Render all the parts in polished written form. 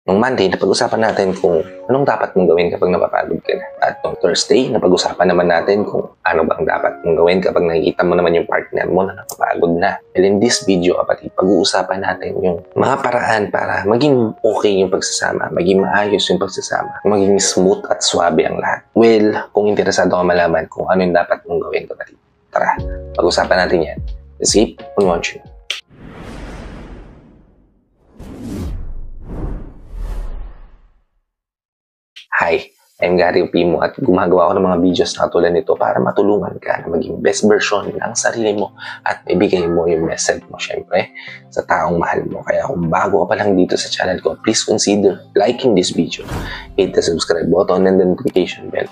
Nung Monday, napag-usapan natin kung anong dapat mong gawin kapag napapagod ka na. At nung Thursday, napag-usapan naman natin kung ano bang dapat mong gawin kapag nakikita mo naman yung partner mo na napapagod na. And in this video, kapatid, pag-uusapan natin yung mga paraan para maging okay yung pagsasama, maging maayos yung pagsasama, maging smooth at swabe ang lahat. Well, kung interesado ka malaman kung ano yung dapat mong gawin, kapatid, tara, pag-usapan natin yan. Let's keep on watching. Hi, I'm Gary Opimo at gumagawa ako ng mga videos na katulad nito para matulungan ka na maging best version ng sarili mo at ibigay mo yung message mo syempre sa taong mahal mo. Kaya kung bago ka pa lang dito sa channel ko, please consider liking this video, hit the subscribe button and the notification bell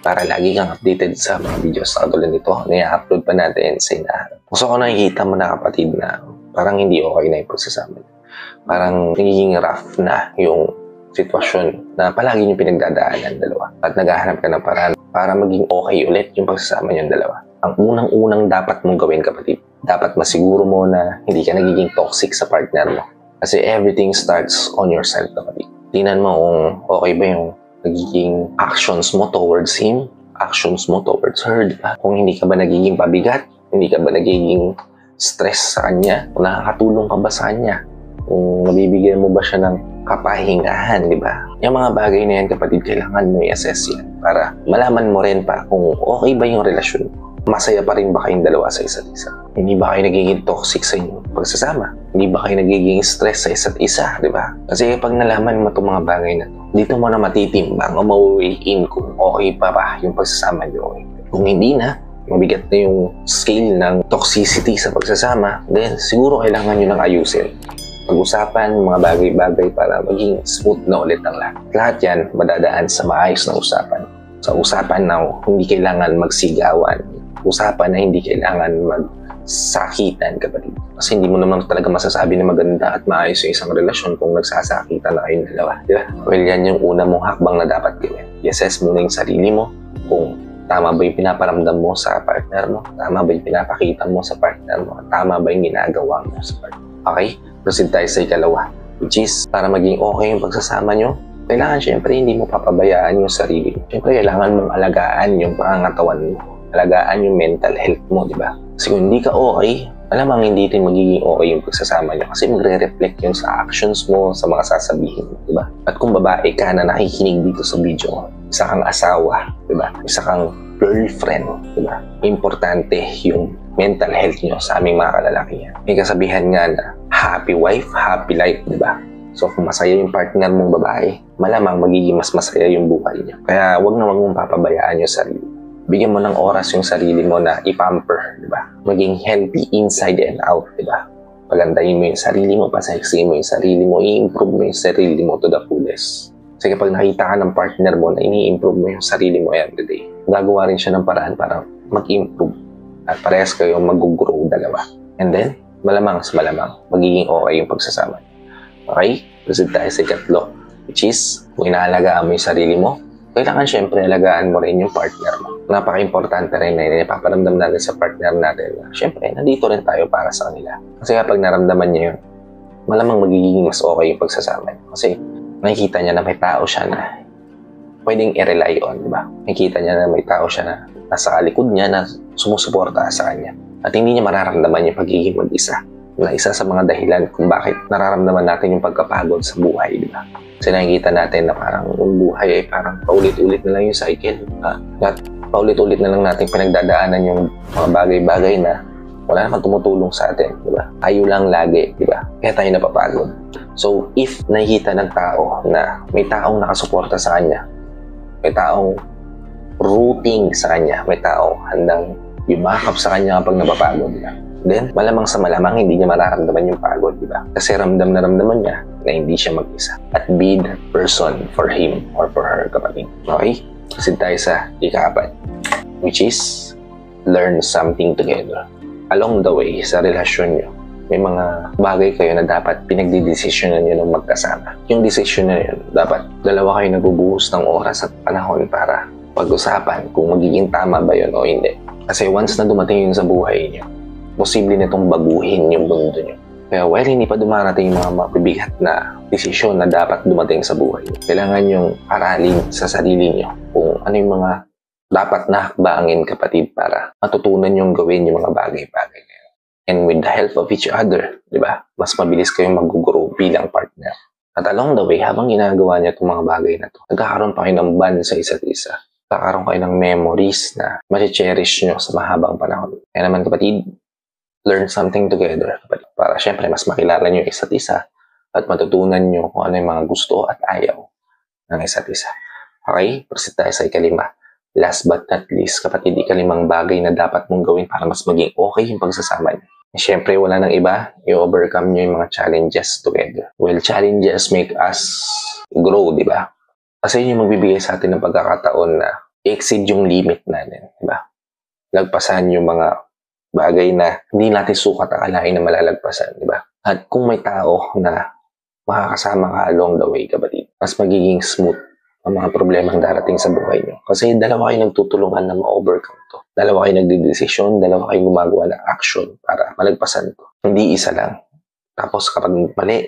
para lagi kang updated sa mga videos na katulad nito na i-upload pa natin sa inaharap. Gusto ko nakikita mo na kapatid na parang hindi okay na yung pagsasama. Parang nagiging rough na yung sitwasyon na palagi yung pinagdadaanan dalawa at naghahanap ka ng paraan para maging okay ulit yung pagsasama niyong dalawa. Ang unang-unang dapat mong gawin kapatid, dapat masiguro mo na hindi ka nagiging toxic sa partner mo. Kasi everything starts on yourself kapatid. Tingnan mo kung okay ba yung nagiging actions mo towards him, actions mo towards her, diba? Kung hindi ka ba nagiging pabigat, hindi ka ba nagiging stress sa kanya, kung nakakatulong ka ba sa kanya, kung nabibigyan mo ba siya ng kapahingahan, di ba? Yung mga bagay na yan, kapatid, kailangan mo i-assess yan para malaman mo rin pa kung okay ba yung relasyon. Masaya pa rin ba kayong dalawa sa isa't isa? Hindi ba kayo nagiging toxic sa inyong pagsasama? Hindi ba kayo nagiging stress sa isa't isa, di ba? Kasi pag nalaman mo itong mga bagay na to, dito mo na matitimbang o ma-weigh in kung okay pa ba yung pagsasama nyo. Kung hindi na, mabigat na yung scale ng toxicity sa pagsasama, then siguro kailangan nyo nang ayusin. Pag-usapan, mga bagay-bagay para maging smooth na ulit ang lahat. Lahat yan madadaan sa maayos na usapan. Sa usapan na hindi kailangan magsigawan. Usapan na hindi kailangan magsakitan, kapatid. Kasi hindi mo naman talaga masasabi na maganda at maayos yung isang relasyon kung nagsasakitan na kayong dalawa. Di ba? Well, yan yung una mong hakbang na dapat gawin. I-assess mo na yung sarili mo kung tama ba yung pinaparamdam mo sa partner mo, tama ba yung pinapakita mo sa partner mo, tama ba yung ginagawa mo sa partner. Okay? Proceed tayo sa ikalawa, which is para maging okay yung pagsasama nyo, kailangan syempre hindi mo papabayaan yung sarili mo. Syempre kailangan mong alagaan yung pangangatawan mo, alagaan yung mental health mo, di ba? Kasi kung hindi ka okay, alamang hindi din magiging okay yung pagsasama nyo kasi magre-reflect yun sa actions mo, sa mga sasabihin mo, di ba? At kung babae ka na nakikinig dito sa video, isa kang asawa, di ba? Isa kang girlfriend, di ba? Importante yung mental health nyo sa aming mga kalalakihan. May kasabihan nga na happy wife, happy life, di ba? So kung masaya yung partner mong babae, malamang magiging mas masaya yung buhay niya. Kaya wag na wag mong papabayaan yung sarili. Bigyan mo ng oras yung sarili mo na ipamper, di ba? Maging healthy inside and out, di ba? Pagandahin mo yung sarili mo, pasexy mo yung sarili mo, i-improve mo yung sarili mo to the fullest. Kasi kapag nakita ka ng partner mo na ini-improve mo yung sarili mo everyday, gagawa rin siya ng paraan para mag-improve at parehas kayong mag-grow dalawa. And then, malamang sa malamang, magiging okay yung pagsasama. Okay? Proceed tayo sa ikatlo, which is, kung inaalagaan mo yung sarili mo, kailangan syempre alagaan mo rin yung partner mo. Napaka-importante rin na ipaparamdam natin sa partner natin na syempre, nandito rin tayo para sa kanila. Kasi kapag naramdaman niya yun, malamang magiging mas okay yung pagsasama niya. Kasi nakikita niya na may tao siya na pwedeng i-rely on, di ba? Nakikita niya na may tao siya na nasa likod niya na sumusuporta sa kanya. At hindi niya mararamdaman yung pagiging mag-isa. Na isa sa mga dahilan kung bakit nararamdaman natin yung pagkapagod sa buhay, di ba? Kasi nakikita natin na parang yung buhay ay parang paulit-ulit na lang yung cycle. At paulit-ulit na lang natin pinagdadaanan yung mga bagay-bagay na wala naman tumutulong sa atin, di ba? Tayo lang lagi, di ba? Kaya tayo napapagod. So, if nakikita ng tao na may taong nakasuporta sa kanya, may taong rooting sa kanya, may taong handang yumakap sa kanya kapag napapagod niya, then malamang sa malamang hindi niya mararamdaman yung pagod, di ba? Kasi ramdam na ramdaman niya na hindi siya mag-isa. At be that person for him or for her, kapatid. Okay? Kasi tayo sa ika-4, which is learn something together. Along the way, sa relasyon nyo, may mga bagay kayo na dapat pinagdidesisyonan nyo ng magkasama. Yung decision na yun, dapat dalawa kayo nagbubuhos ng oras at panahon para pag-usapan kung magiging tama ba yun o hindi. Kasi once na dumating yun sa buhay nyo, posible na itong baguhin yung mundo nyo. Kaya while hindi pa dumarating yung mga mabibigat na desisyon na dapat dumating sa buhay, kailangan yung aralin sa sarili nyo kung ano yung mga dapat na hakbangin, kapatid, para matutunan yung gawin yung mga bagay-bagay. And with the help of each other, di ba? Mas mabilis kayong mag-grow bilang partner. At along the way, habang ginagawa niya itong mga bagay na to, nagkakaroon pa kayo ng bond sa isa't isa. Nagkakaroon kayo ng memories na ma-cherish nyo sa mahabang panahon. Kaya naman, kapatid, learn something together, kapatid, para syempre mas makilala nyo yung isa't isa at matutunan nyo kung ano yung mga gusto at ayaw ng isa't isa. Okay? Proceed tayo sa ikalima. Last but not least, kapatid, ikalimang bagay na dapat mong gawin para mas maging okay yung pagsasama nyo. Siyempre, wala nang iba, i-overcome nyo yung mga challenges together. Well, challenges make us grow, di ba? Kasi yun yung magbibigay sa atin ng pagkakataon na i-exceed yung limit natin, di ba? Lagpasan yung mga bagay na hindi natin sukat akalain na malalagpasan, di ba? At kung may tao na makakasama ka along the way, kapatid, mas magiging smooth ang mga problemang darating sa buhay nyo. Kasi dalawa kayo nagtutulungan na ma-overcome to. Dalawa kayo nagdidesisyon, dalawa kayo gumagawa ng action para malagpasan to. Hindi isa lang. Tapos kapag mali,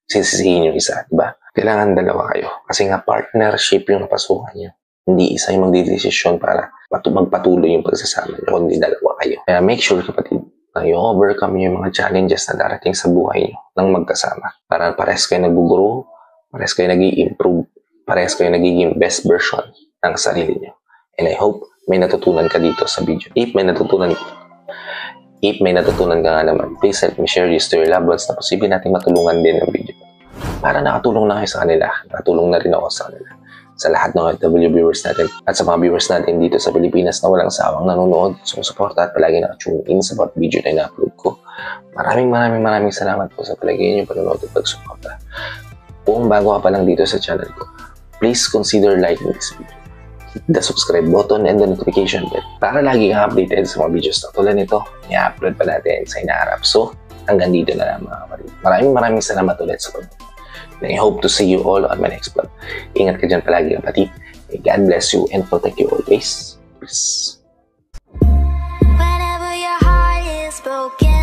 sisisihin yung isa, diba? Kailangan dalawa kayo. Kasi nga partnership yung napasukan nyo. Hindi isa yung magdidesisyon para magpatuloy yung pagsasama nyo, kundi dalawa kayo. Kaya make sure, kapatid, na i-overcome yung mga challenges na darating sa buhay nyo ng magkasama. Para pares kayo nag-grow, pares kayo nag-i-improve, parehas kayo nagiging best version ng sarili nyo. And I hope may natutunan ka dito sa video. If may natutunan ka nga naman, please help me share this to your loved ones na posible natin matulungan din ng video. Para nakatulong na kayo sa kanila, nakatulong na rin ako sa kanila. Sa lahat ng OFW viewers natin at sa mga viewers natin dito sa Pilipinas na walang sawang nanonood, sumusuporta at palagi nakatune in sa bawat video na ina-upload ko. Maraming salamat po sa palagi niyo panonood at pagsuporta. Kung bago ka pa lang dito sa channel ko, please consider liking this video. Hit the subscribe button and the notification bell para lagi kang updated sa mga videos na tulad nito. I-upload pa natin sa inaarap. So, hanggang dito na lang mga kapatid. Maraming salamat ulit sa panonood. And I hope to see you all on my next vlog. Ingat ka dyan palagi kapatid. May God bless you and protect you always. Peace. Whenever your heart is broken